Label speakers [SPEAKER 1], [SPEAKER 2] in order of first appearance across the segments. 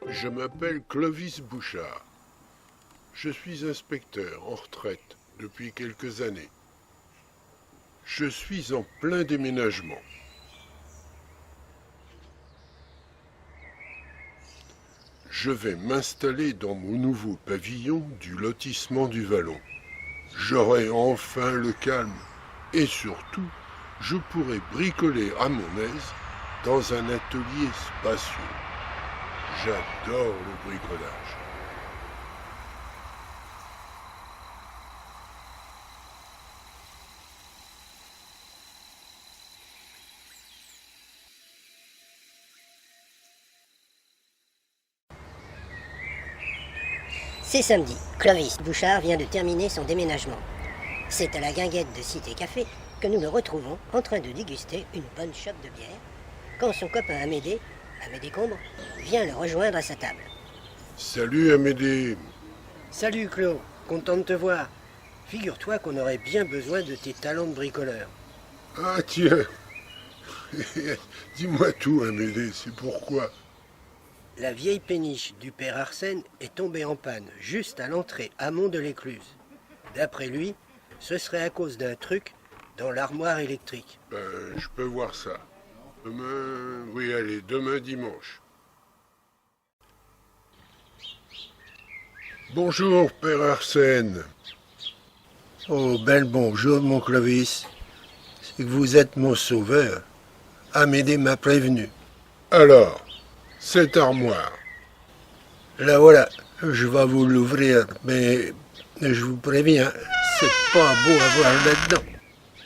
[SPEAKER 1] Je m'appelle Clovis Bouchard. Je suis inspecteur en retraite depuis quelques années. Je suis en plein déménagement. Je vais m'installer dans mon nouveau pavillon du lotissement du Vallon. J'aurai enfin le calme et surtout, je pourrai bricoler à mon aise dans un atelier spacieux. J'adore le bricolage.
[SPEAKER 2] C'est samedi. Clovis Bouchard vient de terminer son déménagement. C'est à la guinguette de Cité Café que nous le retrouvons en train de déguster une bonne chope de bière quand son copain Amédée Combre, vient le rejoindre à sa table.
[SPEAKER 1] Salut Amédée.
[SPEAKER 3] Salut Claude, content de te voir. Figure-toi qu'on aurait bien besoin de tes talents de bricoleur.
[SPEAKER 1] Ah tiens. Dis-moi tout Amédée, c'est pourquoi.
[SPEAKER 3] La vieille péniche du père Arsène est tombée en panne juste à l'entrée amont de l'écluse. D'après lui, ce serait à cause d'un truc dans l'armoire électrique.
[SPEAKER 1] Je peux voir ça. Demain dimanche. Bonjour, père Arsène.
[SPEAKER 4] Oh, bel bonjour, mon Clovis. C'est que vous êtes mon sauveur. Amédée m'a prévenu.
[SPEAKER 1] Alors, cette armoire.
[SPEAKER 4] Là, voilà, je vais vous l'ouvrir, mais je vous préviens, c'est pas beau à voir là-dedans.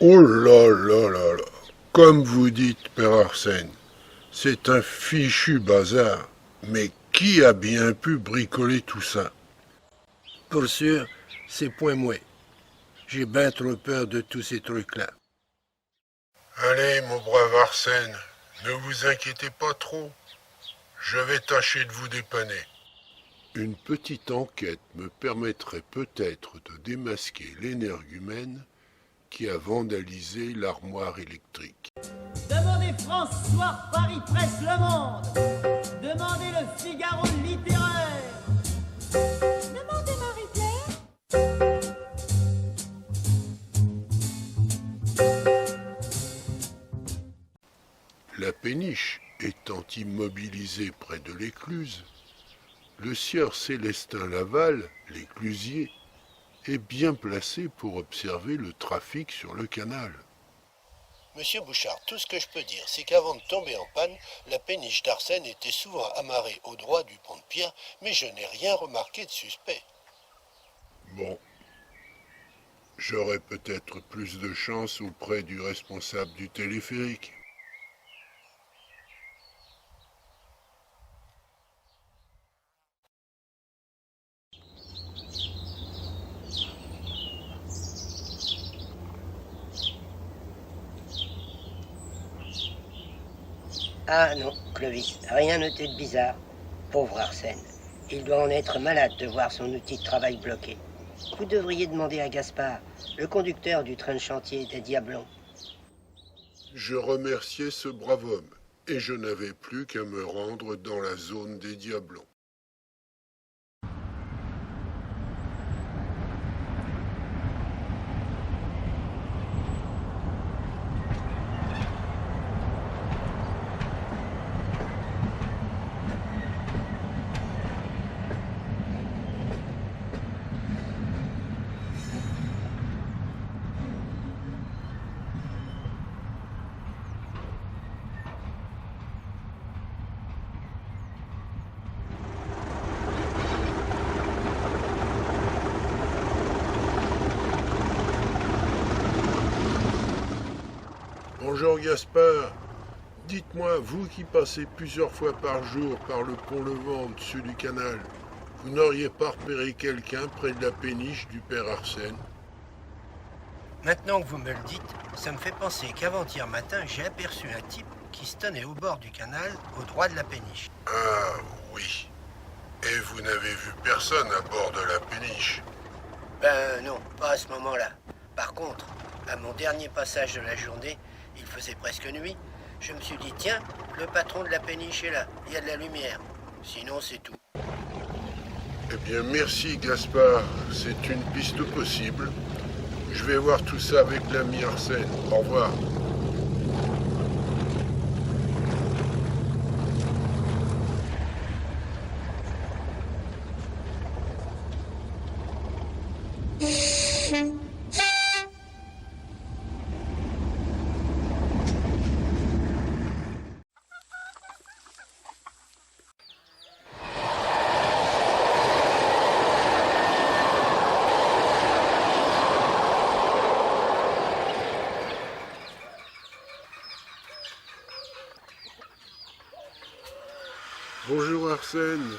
[SPEAKER 1] Oh là là là là. Comme vous dites, père Arsène, c'est un fichu bazar. Mais qui a bien pu bricoler tout ça?
[SPEAKER 4] Pour sûr, c'est point moi. J'ai bien trop peur de tous ces trucs-là.
[SPEAKER 1] Allez, mon brave Arsène, ne vous inquiétez pas trop. Je vais tâcher de vous dépanner. Une petite enquête me permettrait peut-être de démasquer l'énergumène qui a vandalisé l'armoire électrique.
[SPEAKER 5] Demandez François, Paris Presse, Le Monde. Demandez le Figaro littéraire. Demandez Marie-Claire.
[SPEAKER 1] La péniche étant immobilisée près de l'écluse, le sieur Célestin Laval, l'éclusier, est bien placé pour observer le trafic sur le canal.
[SPEAKER 4] Monsieur Bouchard, tout ce que je peux dire, c'est qu'avant de tomber en panne, la péniche d'Arsène était souvent amarrée au droit du pont de Pierre, mais je n'ai rien remarqué de suspect.
[SPEAKER 1] Bon, j'aurai peut-être plus de chance auprès du responsable du téléphérique.
[SPEAKER 2] Ah non, Clovis, rien ne t'est de bizarre. Pauvre Arsène. Il doit en être malade de voir son outil de travail bloqué. Vous devriez demander à Gaspard, le conducteur du train de chantier des Diablons.
[SPEAKER 1] Je remerciais ce brave homme, et je n'avais plus qu'à me rendre dans la zone des Diablons. Bonjour Gaspard. Dites-moi, vous qui passez plusieurs fois par jour par le pont Levant au-dessus du canal, vous n'auriez pas repéré quelqu'un près de la péniche du père Arsène?
[SPEAKER 3] Maintenant que vous me le dites, ça me fait penser qu'avant-hier matin, j'ai aperçu un type qui se tenait au bord du canal, au droit de la péniche.
[SPEAKER 1] Ah oui. Et vous n'avez vu personne à bord de la péniche?
[SPEAKER 3] Ben non, pas à ce moment-là. Par contre, à mon dernier passage de la journée, Il faisait presque nuit. Je me suis dit, tiens, le patron de la péniche est là, il y a de la lumière. Sinon, c'est tout.
[SPEAKER 1] Eh bien, merci Gaspard, c'est une piste possible. Je vais voir tout ça avec l'ami Arsène. Au revoir. Bonjour Arsène.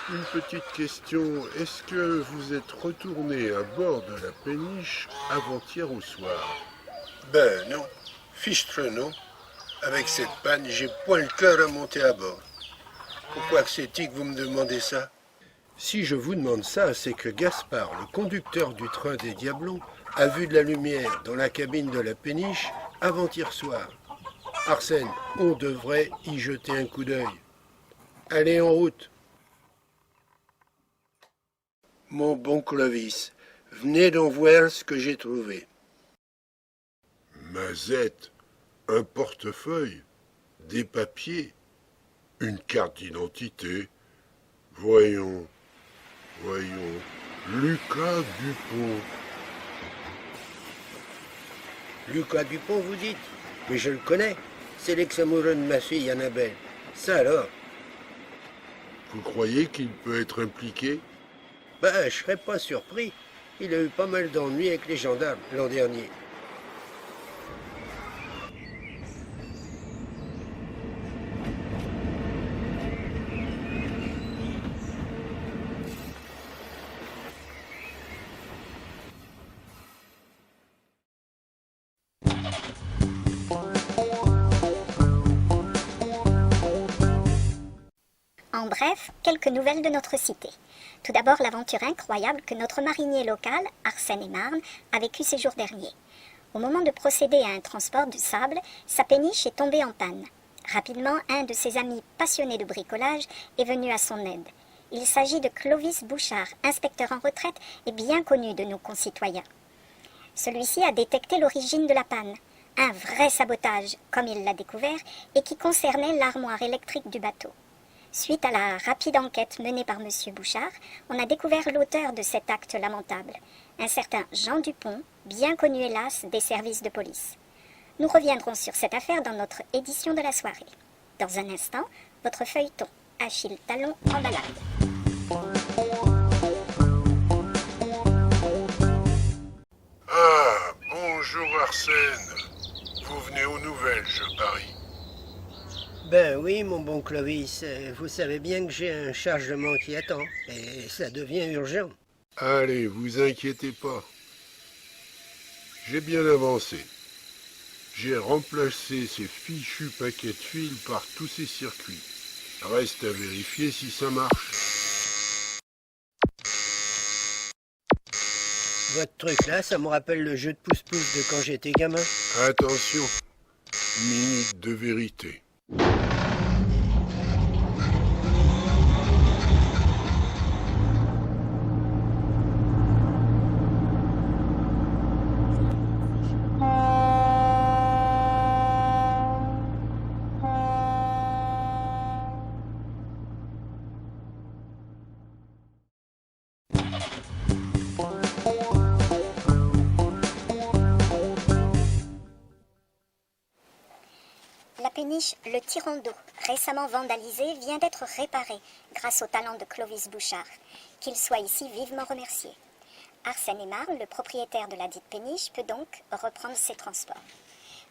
[SPEAKER 1] Une petite question. Est-ce que vous êtes retourné à bord de la péniche avant-hier au soir?
[SPEAKER 4] Ben non, fichtre non. Avec cette panne, j'ai point le cœur à monter à bord. Pourquoi que c'est-il que vous me demandez ça?
[SPEAKER 3] Si je vous demande ça, c'est que Gaspard, le conducteur du train des Diablons, a vu de la lumière dans la cabine de la péniche avant-hier soir. Arsène, on devrait y jeter un coup d'œil. Allez, en route.
[SPEAKER 4] Mon bon Clovis, venez donc voir ce que j'ai trouvé.
[SPEAKER 1] Mazette, un portefeuille, des papiers, une carte d'identité. Voyons, Lucas Dupont.
[SPEAKER 3] Lucas Dupont, vous dites? Mais je le connais. C'est l'ex-amoureux de ma fille, Annabelle. Ça alors?
[SPEAKER 1] Vous croyez qu'il peut être impliqué?
[SPEAKER 3] Ben, je serais pas surpris. Il a eu pas mal d'ennuis avec les gendarmes l'an dernier.
[SPEAKER 6] En bref, quelques nouvelles de notre cité. Tout d'abord, l'aventure incroyable que notre marinier local, Arsène Émarn, a vécue ces jours derniers. Au moment de procéder à un transport de sable, sa péniche est tombée en panne. Rapidement, un de ses amis passionnés de bricolage est venu à son aide. Il s'agit de Clovis Bouchard, inspecteur en retraite et bien connu de nos concitoyens. Celui-ci a détecté l'origine de la panne. Un vrai sabotage, comme il l'a découvert, et qui concernait l'armoire électrique du bateau. Suite à la rapide enquête menée par M. Bouchard, on a découvert l'auteur de cet acte lamentable, un certain Jean Dupont, bien connu hélas des services de police. Nous reviendrons sur cette affaire dans notre édition de la soirée. Dans un instant, votre feuilleton, Achille Talon en balade.
[SPEAKER 1] Ah, bonjour Arsène. Vous venez aux nouvelles, je parie.
[SPEAKER 3] Ben oui, mon bon Clovis, vous savez bien que j'ai un chargement qui attend, et ça devient urgent.
[SPEAKER 1] Allez, vous inquiétez pas. J'ai bien avancé. J'ai remplacé ces fichus paquets de fils par tous ces circuits. Reste à vérifier si ça marche.
[SPEAKER 3] Votre truc là, ça me rappelle le jeu de pouce-pouce de quand j'étais gamin.
[SPEAKER 1] Attention, minute de vérité.
[SPEAKER 6] La péniche Le Tyran d'eau, récemment vandalisée, vient d'être réparée grâce au talent de Clovis Bouchard, qu'il soit ici vivement remercié. Arsène Émarn, le propriétaire de la dite péniche, peut donc reprendre ses transports.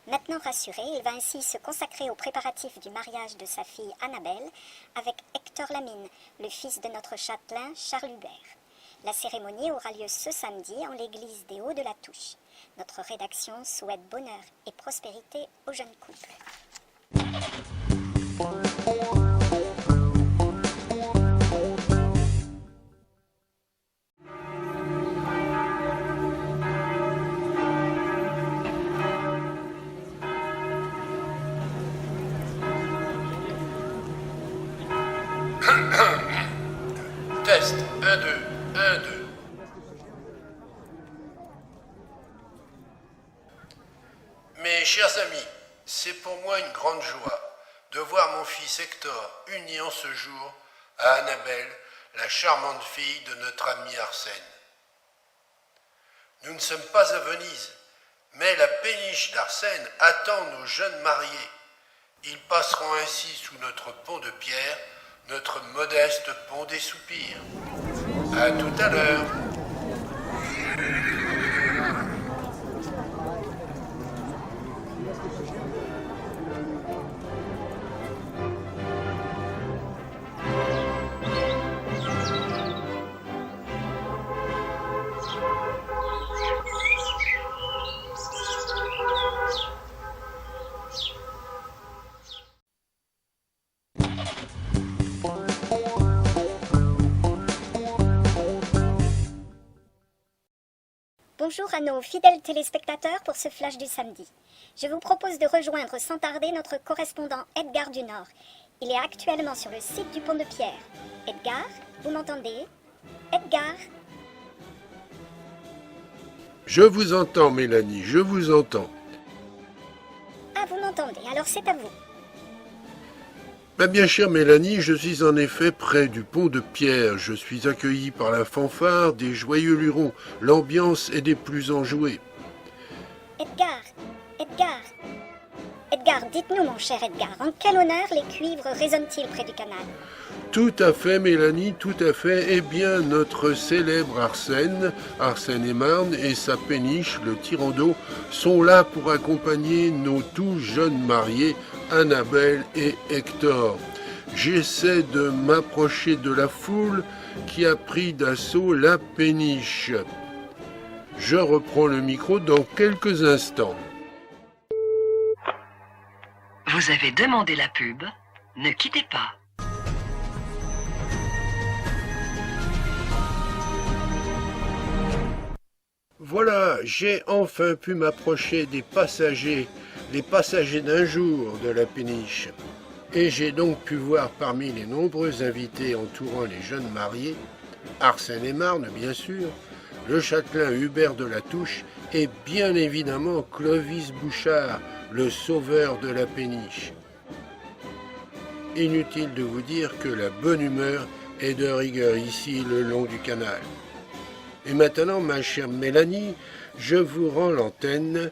[SPEAKER 6] Maintenant rassuré, il va ainsi se consacrer aux préparatifs du mariage de sa fille Annabelle avec Hector Lamine, le fils de notre châtelain Charles Hubert. La cérémonie aura lieu ce samedi en l'église des Hauts de la Touche. Notre rédaction souhaite bonheur et prospérité aux jeunes couples.
[SPEAKER 3] 1, 2, 1, 2. Mes chers amis, c'est pour moi une grande joie de voir mon fils Hector uni en ce jour à Annabelle, la charmante fille de notre ami Arsène. Nous ne sommes pas à Venise, mais la péniche d'Arsène attend nos jeunes mariés. Ils passeront ainsi sous notre pont de pierre, notre modeste pont des soupirs. À tout à l'heure.
[SPEAKER 6] Bonjour à nos fidèles téléspectateurs pour ce flash du samedi. Je vous propose de rejoindre sans tarder notre correspondant Edgar du Nord. Il est actuellement sur le site du Pont de Pierre. Edgar, vous m'entendez? Edgar?
[SPEAKER 3] Je vous entends, Mélanie, je vous entends.
[SPEAKER 6] Ah, vous m'entendez, alors c'est à vous.
[SPEAKER 3] Ma bien chère Mélanie, je suis en effet près du pont de Pierre. Je suis accueilli par la fanfare des joyeux lurons. L'ambiance est des plus enjouées.
[SPEAKER 6] Edgar, dites-nous mon cher Edgar, en quel honneur les cuivres résonnent-ils près du canal?
[SPEAKER 3] Tout à fait, Mélanie, tout à fait. Eh bien, notre célèbre Arsène et Marne et sa péniche, le Tirando, sont là pour accompagner nos tout jeunes mariés, Annabelle et Hector. J'essaie de m'approcher de la foule qui a pris d'assaut la péniche. Je reprends le micro dans quelques instants.
[SPEAKER 7] Vous avez demandé la pub, ne quittez pas.
[SPEAKER 3] Voilà, j'ai enfin pu m'approcher des passagers, les passagers d'un jour de la péniche. Et j'ai donc pu voir parmi les nombreux invités entourant les jeunes mariés, Arsène et Marne bien sûr, le châtelain Hubert de la Touche et bien évidemment Clovis Bouchard, le sauveur de la péniche. Inutile de vous dire que la bonne humeur est de rigueur ici le long du canal. Et maintenant, ma chère Mélanie, je vous rends l'antenne.